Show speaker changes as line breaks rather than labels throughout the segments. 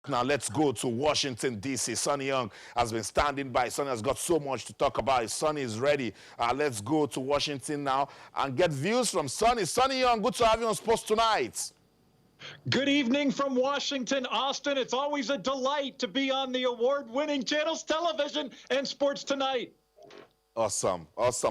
Now let's go to Washington, D.C. Sonny Young has been standing by. Sonny has got so much to talk about. Sonny is ready. Let's go to Washington now and get views from Sonny. Sonny Young, good to have you on Sports Tonight.
Good evening from Washington, Austin. It's always a delight to be on the award-winning channels, television, and Sports Tonight.
Awesome,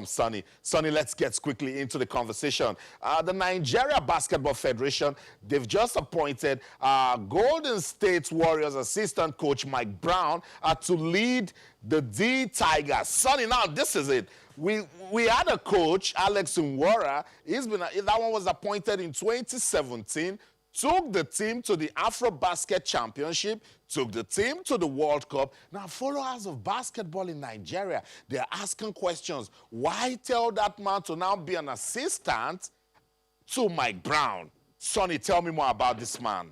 Sonny. Sonny, let's get quickly into the conversation. The Nigeria Basketball Federation, they've just appointed Golden State Warriors assistant coach Mike Brown to lead the D Tigers. Sonny, now this is it. We had a coach, Alex Nwora. That one was appointed in 2017. Took the team to the AfroBasket Championship, took the team to the World Cup. Now, followers of basketball in Nigeria, they're asking questions. Why tell that man to now be an assistant to Mike Brown? Sonny, tell me more about this man.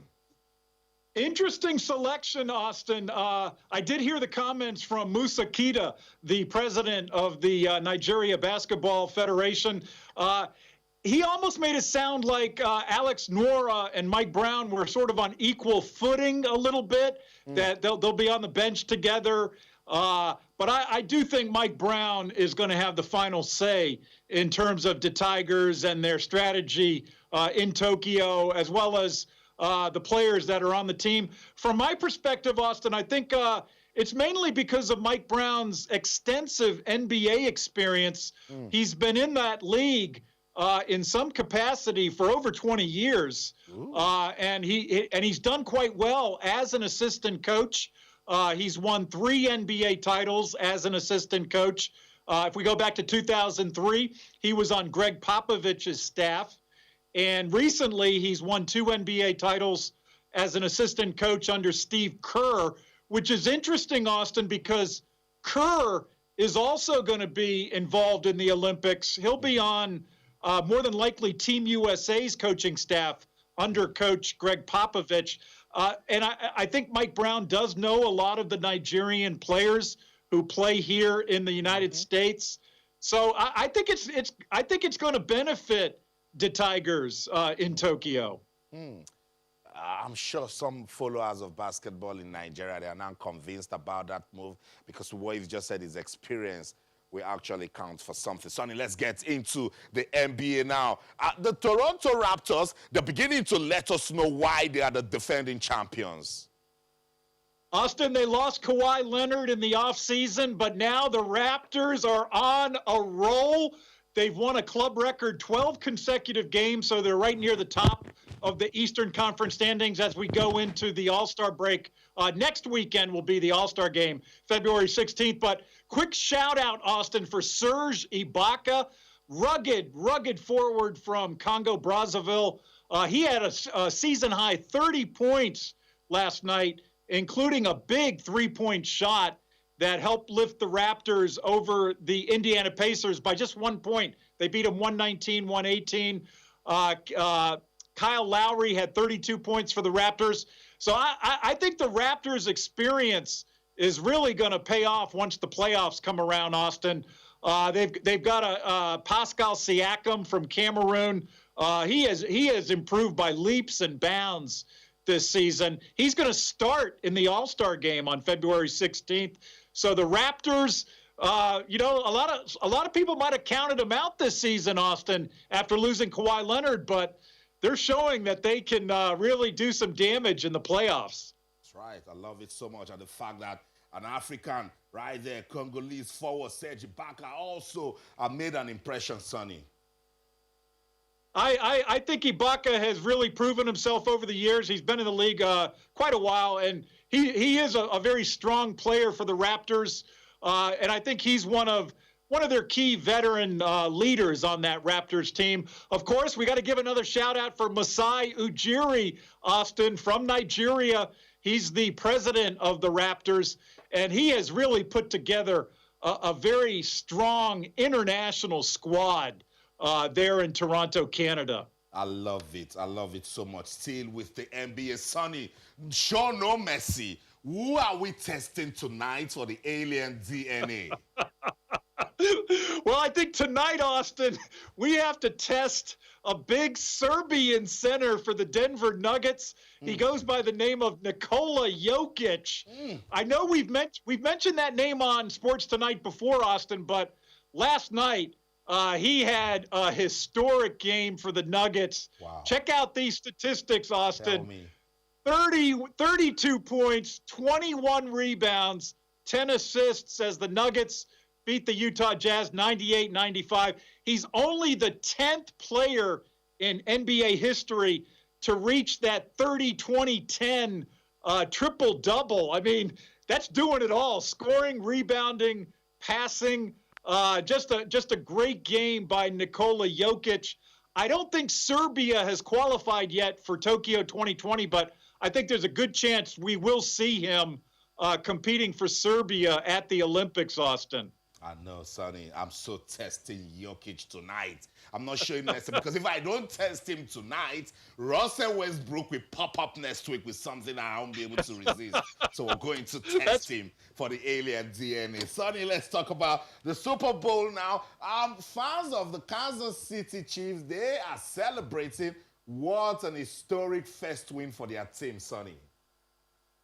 Interesting selection, Austin. I did hear the comments from Musa Kita, the president of the Nigeria Basketball Federation. He almost made it sound like Alex Nwora and Mike Brown were sort of on equal footing a little bit, that they'll be on the bench together. But I do think Mike Brown is going to have the final say in terms of the Tigers and their strategy in Tokyo, as well as the players that are on the team. From my perspective, Austin, I think it's mainly because of Mike Brown's extensive NBA experience. He's been in that league in some capacity for over 20 years, and he's done quite well as an assistant coach. He's won 3 NBA titles as an assistant coach. If we go back to 2003, he was on Greg Popovich's staff, and recently he's won 2 NBA titles as an assistant coach under Steve Kerr, which is interesting, Austin, because Kerr is also going to be involved in the Olympics. He'll be on more than likely Team USA's coaching staff under Coach Greg Popovich. And I think Mike Brown does know a lot of the Nigerian players who play here in the United States. So I think it's going to benefit the Tigers in Tokyo.
I'm sure some followers of basketball in Nigeria, they are now convinced about that move because what you've just said is experience. We actually count for something. Sonny, let's get into the NBA now. The Toronto Raptors, they're beginning to let us know why they are the defending champions.
Austin, they lost Kawhi Leonard in the offseason, but now the Raptors are on a roll. They've won a club record 12 consecutive games, so they're right near the top of the Eastern Conference standings as we go into the All-Star break. Next weekend will be the All-Star game, February 16th. But quick shout-out, Austin, for Serge Ibaka, rugged forward from Congo-Brazzaville. He had a season-high 30 points last night, including a big three-point shot that helped lift the Raptors over the Indiana Pacers by just 1 point. They beat them 119-118. Kyle Lowry had 32 points for the Raptors. So I think the Raptors' experience is really going to pay off once the playoffs come around, Austin. They've got a Pascal Siakam from Cameroon. He has improved by leaps and bounds this season. He's going to start in the All-Star game on February 16th. So the Raptors, a lot of people might have counted them out this season, Austin, after losing Kawhi Leonard, but they're showing that they can really do some damage in the playoffs.
That's right. I love it so much. And the fact that an African right there, Congolese forward, Serge Ibaka, also made an impression, Sonny.
I think Ibaka has really proven himself over the years. He's been in the league quite a while, and he is a very strong player for the Raptors. And I think he's one of their key veteran leaders on that Raptors team. Of course, we got to give another shout out for Masai Ujiri, Austin, from Nigeria. He's the president of the Raptors, and he has really put together a very strong international squad there in Toronto, Canada.
I love it. I love it so much. Still with the NBA, Sonny, show no mercy. Who are we testing tonight for the alien DNA?
Well, I think tonight, Austin, we have to test a big Serbian center for the Denver Nuggets. He goes by the name of Nikola Jokic. I know we've mentioned that name on Sports Tonight before, Austin, but last night he had a historic game for the Nuggets.
Wow.
Check out these statistics, Austin.
Tell me.
32 points, 21 rebounds, 10 assists as the Nuggets beat the Utah Jazz 98-95. He's only the 10th player in NBA history to reach that 30-20-10 triple-double. I mean, that's doing it all. Scoring, rebounding, passing. Just a great game by Nikola Jokic. I don't think Serbia has qualified yet for Tokyo 2020, but I think there's a good chance we will see him competing for Serbia at the Olympics, Austin.
I know, Sonny. I'm so testing Jokic tonight. I'm not showing myself because if I don't test him tonight, Russell Westbrook will pop up next week with something I won't be able to resist. So we're going to test him for the alien DNA. Sonny, let's talk about the Super Bowl now. Fans of the Kansas City Chiefs, they are celebrating. What an historic first win for their team, Sonny.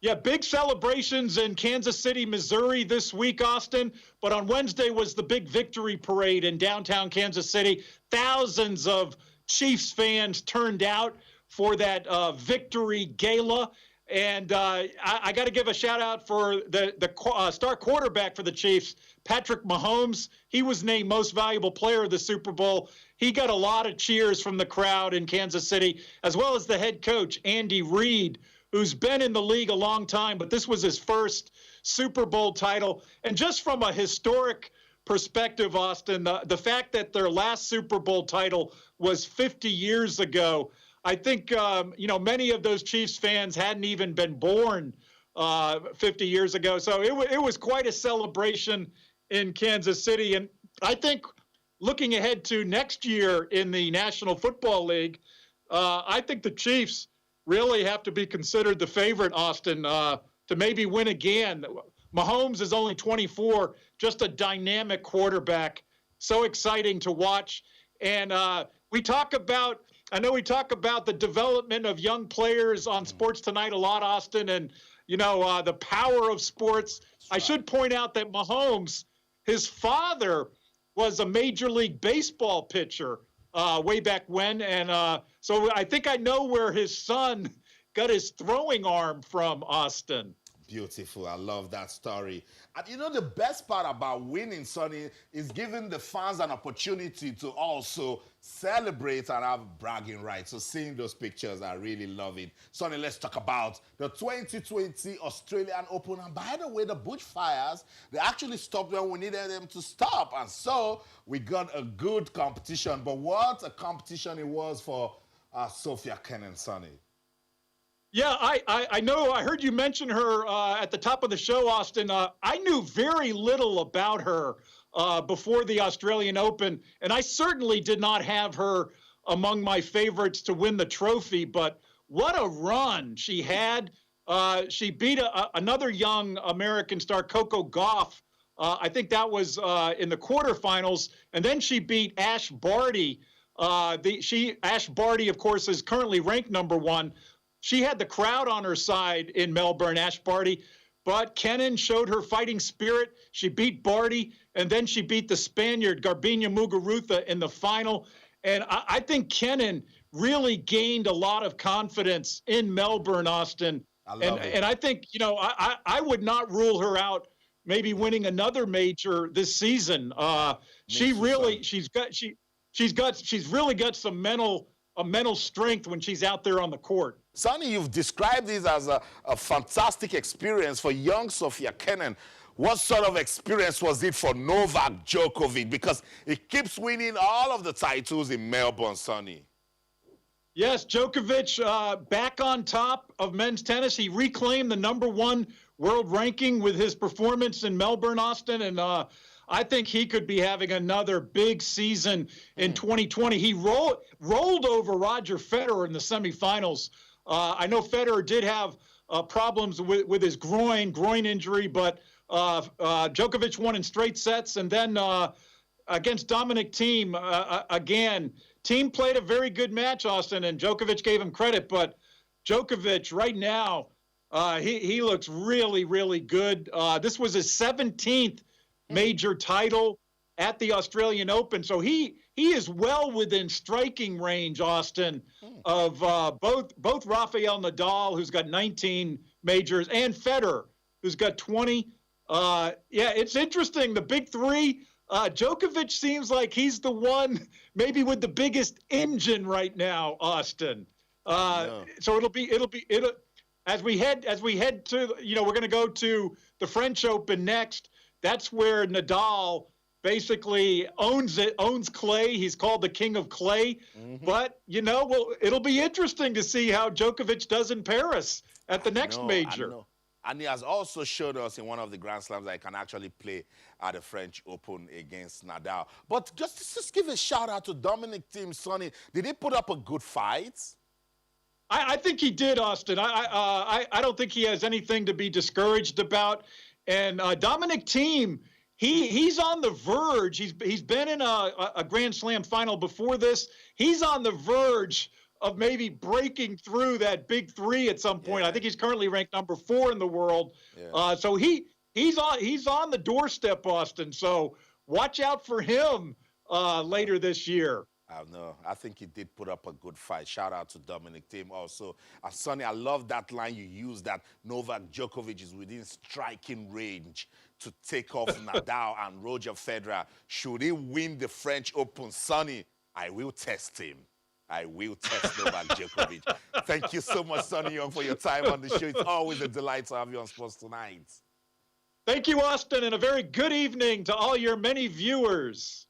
Yeah, big celebrations in Kansas City, Missouri this week, Austin. But on Wednesday was the big victory parade in downtown Kansas City. Thousands of Chiefs fans turned out for that victory gala. And I got to give a shout out for the star quarterback for the Chiefs, Patrick Mahomes. He was named Most Valuable Player of the Super Bowl. He got a lot of cheers from the crowd in Kansas City, as well as the head coach, Andy Reid, who's been in the league a long time, but this was his first Super Bowl title. And just from a historic perspective, Austin, the fact that their last Super Bowl title was 50 years ago, I think, many of those Chiefs fans hadn't even been born 50 years ago. So it was quite a celebration in Kansas City. And I think looking ahead to next year in the National Football League, I think the Chiefs really have to be considered the favorite, Austin, to maybe win again. Mahomes is only 24, just a dynamic quarterback, so exciting to watch. And we talk about the development of young players on Sports Tonight a lot, Austin, and, the power of sports. Right. I should point out that Mahomes, his father was a Major League Baseball pitcher way back when. And so I think I know where his son got his throwing arm from, Austin.
Beautiful. I love that story. And the best part about winning, Sonny, is giving the fans an opportunity to also celebrate and have bragging rights. So seeing those pictures, I really love it. Sonny, let's talk about the 2020 Australian Open. And by the way, the bushfires, they actually stopped when we needed them to stop. And so we got a good competition. But what a competition it was for Sofia Kenin, Sonny.
Yeah, I know. I heard you mention her at the top of the show, Austin. I knew very little about her before the Australian Open, and I certainly did not have her among my favorites to win the trophy. But what a run she had. She beat another young American star, Coco Gauff. I think that was in the quarterfinals. And then she beat Ash Barty. Ash Barty, of course, is currently ranked #1. She had the crowd on her side in Melbourne, Ash Barty, but Kenin showed her fighting spirit. She beat Barty, and then she beat the Spaniard, Garbiñe Muguruza, in the final. And I think Kenin really gained a lot of confidence in Melbourne, Austin. And I think, I would not rule her out maybe winning another major this season. She's really got some mental strength when she's out there on the court.
Sonny, you've described this as a fantastic experience for young Sofia Kenin. What sort of experience was it for Novak Djokovic? Because he keeps winning all of the titles in Melbourne, Sonny.
Yes, Djokovic back on top of men's tennis. He reclaimed the #1 world ranking with his performance in Melbourne, Austin, and I think he could be having another big season in 2020. He rolled over Roger Federer in the semifinals. I know Federer did have problems with his groin injury, but Djokovic won in straight sets. And then against Dominic Thiem, again, Thiem played a very good match, Austin, and Djokovic gave him credit. But Djokovic right now, he looks really, really good. This was his 17th major title at the Australian Open, so he is well within striking range, Austin, of both Rafael Nadal, who's got 19 majors, and Federer, who's got 20. Yeah, it's interesting. The big three. Djokovic seems like he's the one maybe with the biggest engine right now, Austin. So it'll as we head to, we're going to go to the French Open next. That's where Nadal basically owns clay. He's called the king of clay. But, it'll be interesting to see how Djokovic does in Paris at the next major.
And he has also showed us in one of the Grand Slams that he can actually play at the French Open against Nadal. But just give a shout out to Dominic Thiem, Sonny. Did he put up a good fight?
I think he did, Austin. I don't think he has anything to be discouraged about. And Dominic Thiem, he's on the verge. He's been in a Grand Slam final before this. He's on the verge of maybe breaking through that big three at some point. I think he's currently ranked number 4 in the world. So he's on the doorstep, Austin. So watch out for him later this year.
I think he did put up a good fight. Shout out to Dominic Thiem also. Sonny, I love that line you used, that Novak Djokovic is within striking range to take off Nadal and Roger Federer. Should he win the French Open, Sonny, I will test him. I will test Novak Djokovic. Thank you so much, Sonny Young, for your time on the show. It's always a delight to have you on Sports Tonight.
Thank you, Austin, and a very good evening to all your many viewers.